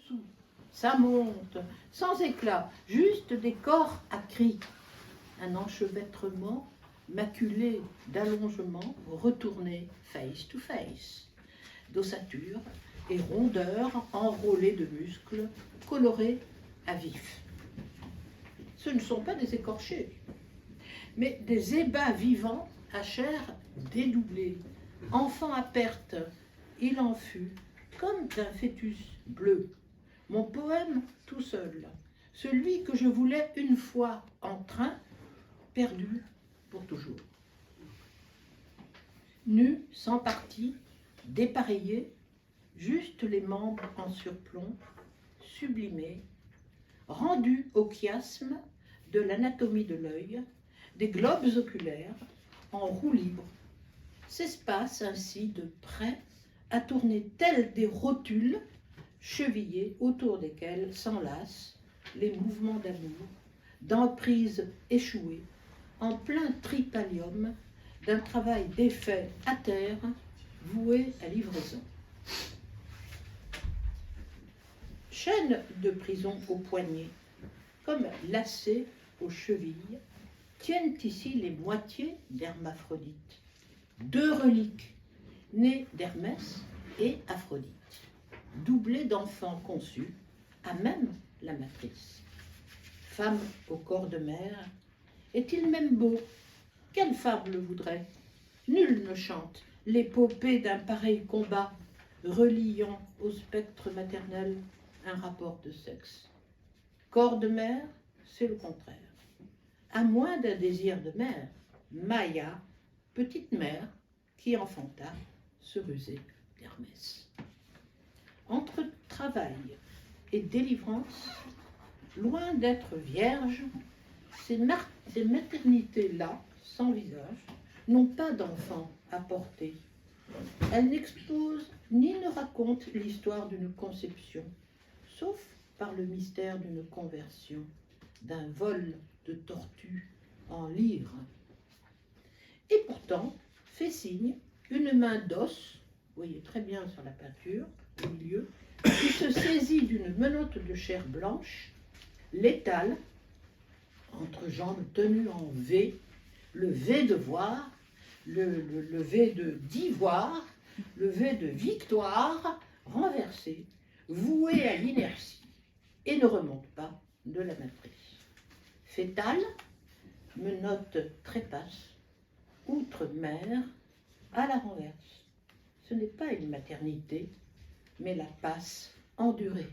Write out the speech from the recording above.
dessous, ça monte, sans éclat, juste des corps à cris. Un enchevêtrement maculé d'allongements retournés face to face, d'ossature et rondeurs enrôlées de muscles colorés à vif. Ce ne sont pas des écorchés, mais des ébats vivants à chair dédoublée. Enfant à perte, il en fut comme d'un fœtus bleu. Mon poème tout seul, celui que je voulais une fois en train, perdu pour toujours. Nu, sans partie, dépareillé, juste les membres en surplomb, sublimés, rendus au chiasme de l'anatomie de l'œil, des globes oculaires en roue libre, s'espacent ainsi de près à tourner tels des rotules chevillés autour desquels s'enlacent les mouvements d'amour, d'emprise échouée, en plein tripalium d'un travail d'effet à terre voué à livraison. Chaîne de prison aux poignets, comme lacets aux chevilles, tiennent ici les moitiés d'Hermaphrodite, deux reliques nées d'Hermès et Aphrodite, doublées d'enfants conçus à même la matrice. Femme au corps de mère, est-il même beau? Quelle femme le voudrait? Nul ne chante l'épopée d'un pareil combat, reliant au spectre maternel un rapport de sexe. Corps de mère, c'est le contraire. À moins d'un désir de mère, Maïa, petite mère, qui enfanta ce rusé d'Hermès. Entre travail et délivrance, loin d'être vierges, ces maternités-là, sans visage, n'ont pas d'enfants à porter. Elles n'exposent ni ne racontent l'histoire d'une conception, sauf par le mystère d'une conversion, d'un vol de tortue en lyre. Et pourtant, fait signe une main d'os, vous voyez très bien sur la peinture, au milieu, qui se saisit d'une menotte de chair blanche, l'étale, entre jambes tenues en V, le V de voir, le V d'ivoire, le V de victoire, renversé, voué à l'inertie, et ne remonte pas de la matrice. Fétale, menotte trépasse, outre-mer, à la renverse. Ce n'est pas une maternité, mais la passe endurée.